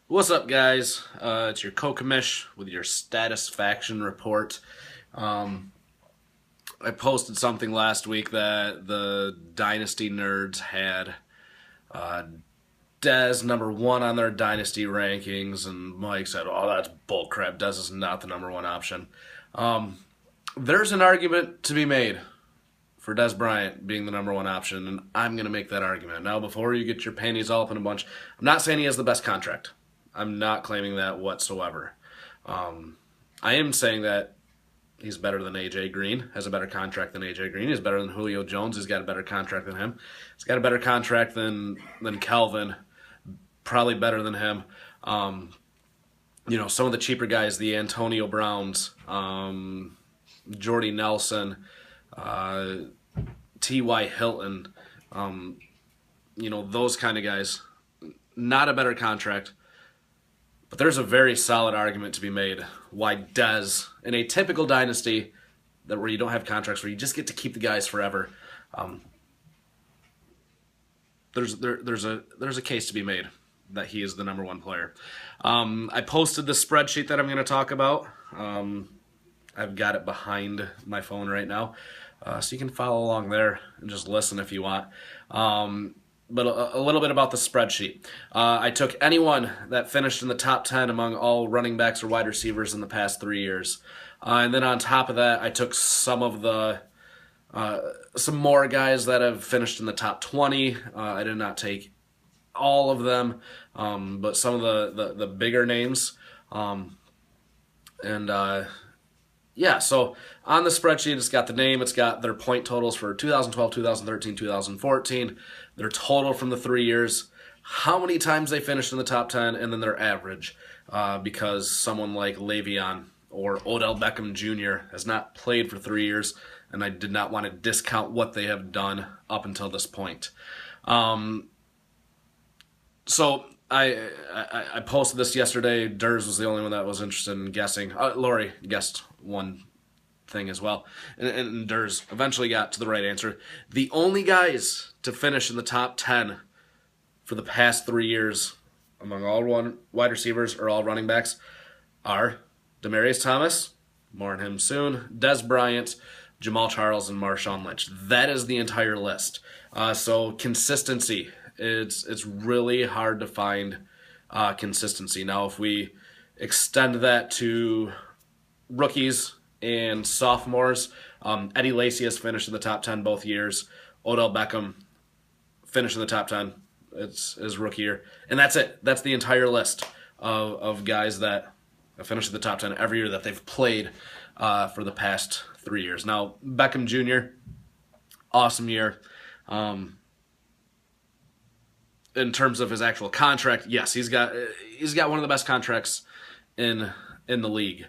What's up, guys? It's your co-commish with your Statisfaction report. Um, I posted something last week that the dynasty nerds had uh, Dez number one on their dynasty rankings, and Mike said, "Oh, that's bullcrap. Dez is not the number one option." Um, there's an argument to be made for Dez Bryant being the number one option, and I'm going to make that argument. Now, before you get your panties all up in a bunch, I'm not saying he has the best contract. I'm not claiming that whatsoever. Um, I am saying that he's better than AJ Green, has a better contract than AJ Green. He's better than Julio Jones. He's got a better contract than him. He's got a better contract than Kelvin, probably better than him. Some of the cheaper guys, the Antonio Browns, Jordy Nelson, uh, T.Y. Hilton, those kind of guys. Not a better contract. But there's a very solid argument to be made why Dez, in a typical dynasty where you don't have contracts, where you just get to keep the guys forever, um, there's a case to be made that he is the number one player. I posted the spreadsheet that I'm going to talk about. I've got it behind my phone right now, so you can follow along there and just listen if you want. But a little bit about the spreadsheet. I took anyone that finished in the top 10 among all running backs or wide receivers in the past 3 years. And then on top of that, I took some more guys that have finished in the top 20. I did not take all of them, but some of the bigger names. So on the spreadsheet, it's got the name, it's got their point totals for 2012, 2013, 2014, their total from the 3 years, how many times they finished in the top 10, and then their average. Because someone like Le'Veon or Odell Beckham Jr. has not played for 3 years, and I did not want to discount what they have done up until this point. So I posted this yesterday. Durs was the only one that was interested in guessing. Lori guessed one thing as well, and Durs eventually got to the right answer. The only guys to finish in the top 10 for the past 3 years among all wide receivers or all running backs are Demaryius Thomas, more on him soon, Dez Bryant, Jamal Charles, and Marshawn Lynch. That is the entire list. So consistency. It's really hard to find consistency. Now, if we extend that to rookies and sophomores, Eddie Lacy has finished in the top 10 both years. Odell Beckham finished in the top 10. It's his rookie year. And that's it. That's the entire list of guys that have finished in the top 10 every year that they've played for the past 3 years. Now, Beckham Jr., awesome year. In terms of his actual contract, yes, he's got one of the best contracts in the league.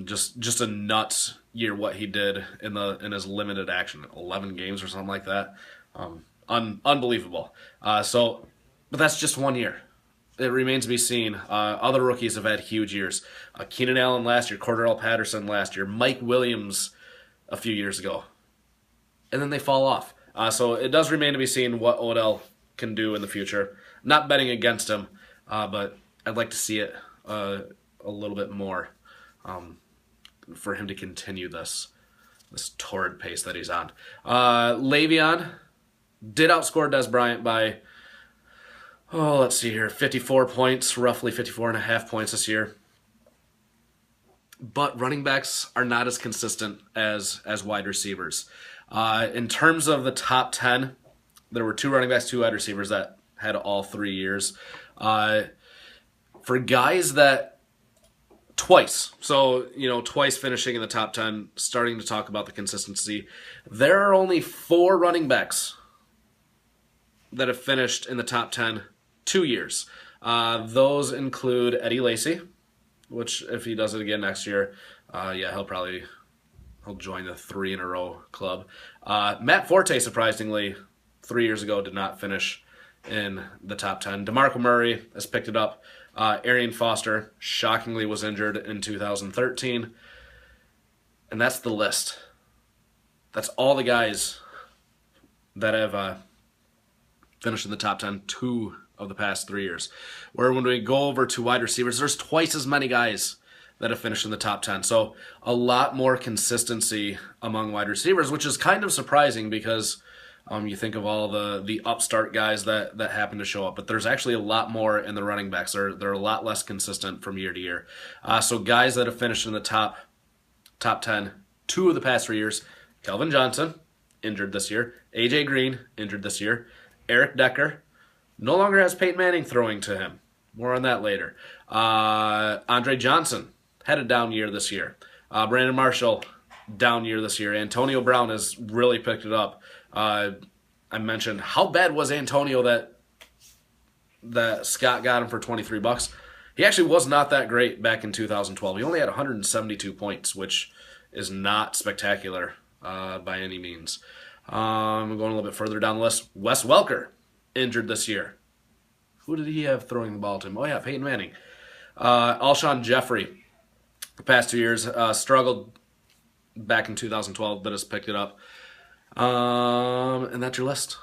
Just a nuts year what he did in his limited action, 11 games or something like that. Unbelievable. But that's just 1 year. It remains to be seen. Other rookies have had huge years. Keenan Allen last year, Cordell Patterson last year, Mike Williams a few years ago, and then they fall off. So it does remain to be seen what Odell can do in the future. I'm not betting against him, but I'd like to see it a little bit more for him to continue this torrid pace that he's on. Le'Veon did outscore Dez Bryant by, let's see here, 54 points, roughly 54 and a half points this year. But running backs are not as consistent as wide receivers. In terms of the top 10, there were 2 running backs, 2 wide receivers that had all 3 years. For guys that twice finishing in the top 10, starting to talk about the consistency, there are only 4 running backs that have finished in the top 10 2 years. Those include Eddie Lacy, which if he does it again next year, he'll join the 3 in a row club. Matt Forte, surprisingly, 3 years ago, did not finish in the top 10. DeMarco Murray has picked it up. Arian Foster, shockingly, was injured in 2013. And that's the list. That's all the guys that have finished in the top 10 2 of the past 3 years. Where when we go over to wide receivers, there's twice as many guys that have finished in the top 10. So a lot more consistency among wide receivers, which is kind of surprising because you think of all the upstart guys that happen to show up, but there's actually a lot more in the running backs. They're a lot less consistent from year to year. So guys that have finished in the top 10, 2 of the past 3 years, Calvin Johnson, injured this year. A.J. Green, injured this year. Eric Decker, no longer has Peyton Manning throwing to him. More on that later. Andre Johnson had a down year this year. Brandon Marshall, down year this year. Antonio Brown has really picked it up. I mentioned how bad was Antonio that Scott got him for $23. He actually was not that great back in 2012. He only had 172 points, which is not spectacular by any means. Going a little bit further down the list. Wes Welker, injured this year. Who did he have throwing the ball to him? Oh yeah, Peyton Manning. Alshon Jeffrey, the past 2 years, struggled back in 2012, but has picked it up. And that's your list.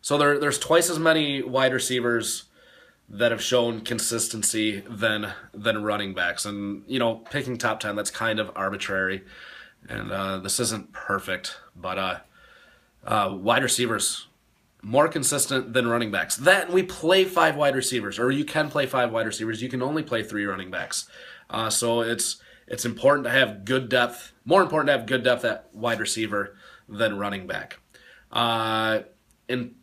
So there's twice as many wide receivers that have shown consistency than running backs. And, picking top 10, that's kind of arbitrary. And this isn't perfect, but wide receivers, more consistent than running backs. Then we play 5 wide receivers, or you can play 5 wide receivers. You can only play 3 running backs. So it's important to have good depth, more important to have good depth at wide receiver than running back. And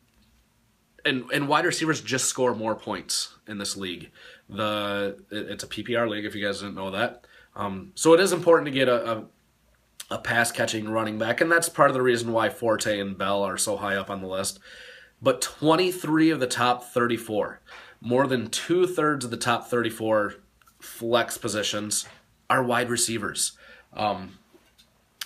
wide receivers just score more points in this league. It's a PPR league, if you guys didn't know that. So it is important to get a pass-catching running back, and that's part of the reason why Forte and Bell are so high up on the list. But 23 of the top 34, more than 2/3 of the top 34 flex positions are wide receivers.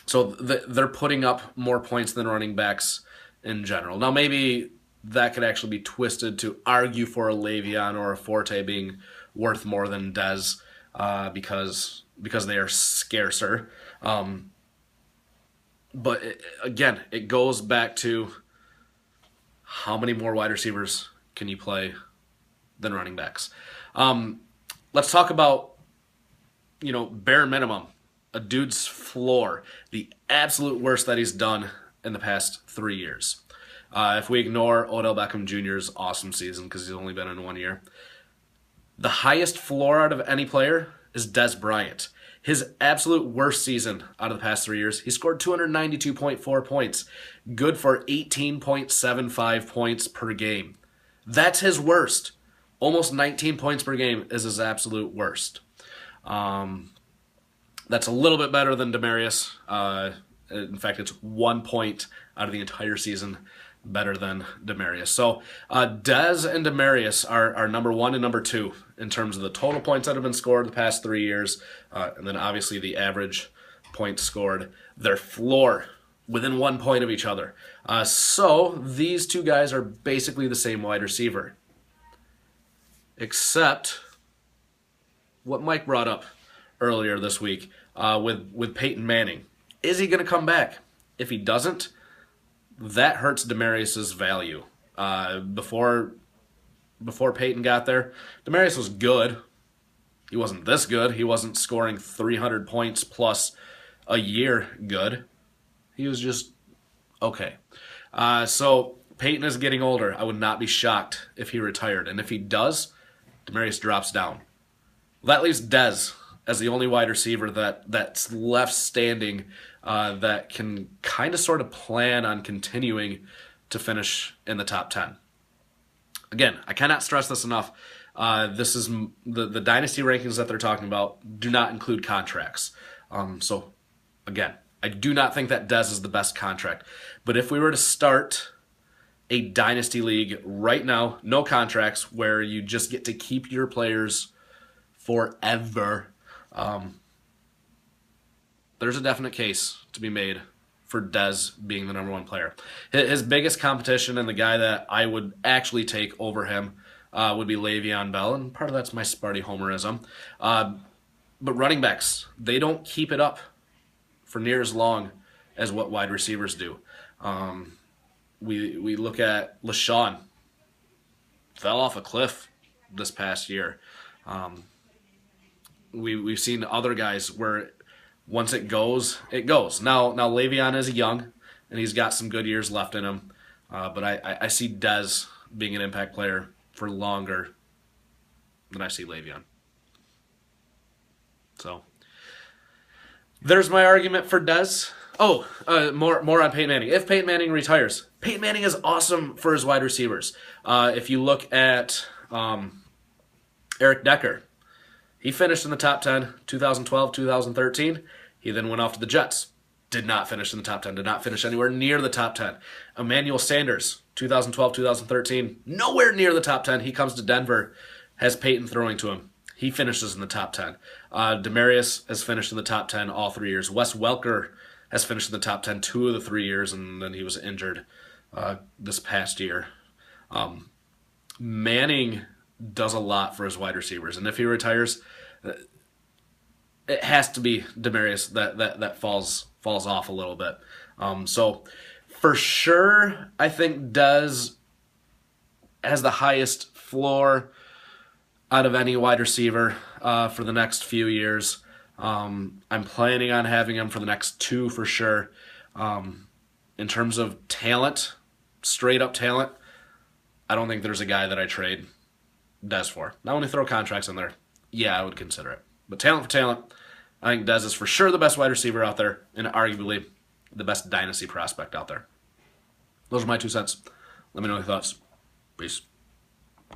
So they're putting up more points than running backs in general. Now, maybe that could actually be twisted to argue for a Le'Veon or a Forte being worth more than Dez because they are scarcer. But again, it goes back to how many more wide receivers can you play than running backs. Let's talk about, bare minimum, a dude's floor, the absolute worst that he's done in the past 3 years. If we ignore Odell Beckham Jr.'s awesome season because he's only been in 1 year, the highest floor out of any player is Dez Bryant. His absolute worst season out of the past 3 years, he scored 292.4 points, good for 18.75 points per game. That's his worst. Almost 19 points per game is his absolute worst. That's a little bit better than Demaryius. In fact, it's 1 point out of the entire season better than Demaryius. So Dez and Demaryius are number 1 and number 2 in terms of the total points that have been scored the past 3 years, and then obviously the average points scored. Their floor within 1 point of each other. So these two guys are basically the same wide receiver, except what Mike brought up earlier this week with Peyton Manning. Is he going to come back? If he doesn't, that hurts Demaryius's value. Before Peyton got there, Demaryius was good. He wasn't this good. He wasn't scoring 300 points plus a year good. He was just okay. So Peyton is getting older. I would not be shocked if he retired. And if he does, Demaryius drops down. That leaves Dez as the only wide receiver that's left standing that can kind of sort of plan on continuing to finish in the top 10. Again, I cannot stress this enough. This is the dynasty rankings that they're talking about do not include contracts. So again, I do not think that Dez is the best contract. But if we were to start a dynasty league right now, no contracts, where you just get to keep your players forever, there's a definite case to be made for Dez being the number 1 player. His biggest competition and the guy that I would actually take over him would be Le'Veon Bell, and part of that's my Sparty homerism. But running backs, they don't keep it up for near as long as what wide receivers do. We look at LaShawn, fell off a cliff this past year. We've seen other guys where once it goes, it goes. Now Le'Veon is young, and he's got some good years left in him. But I see Dez being an impact player for longer than I see Le'Veon. So there's my argument for Dez. Oh, more on Peyton Manning. If Peyton Manning retires, Peyton Manning is awesome for his wide receivers. If you look at Eric Decker, he finished in the top 10 2012, 2013. He then went off to the Jets. Did not finish in the top 10. Did not finish anywhere near the top 10. Emmanuel Sanders, 2012, 2013. Nowhere near the top 10. He comes to Denver, has Peyton throwing to him. He finishes in the top 10. Demaryius has finished in the top 10 all 3 years. Wes Welker has finished in the top 10 2 of the 3 years, and then he was injured this past year. Manning does a lot for his wide receivers, and if he retires, it has to be Demaryius that falls off a little bit. So for sure, I think Dez has the highest floor out of any wide receiver for the next few years. I'm planning on having him for the next 2 for sure. In terms of talent, straight up talent, I don't think there's a guy that I trade Dez for. Now when you throw contracts in there, yeah, I would consider it. But talent for talent, I think Dez is for sure the best wide receiver out there and arguably the best dynasty prospect out there. Those are my 2 cents. Let me know your thoughts. Peace.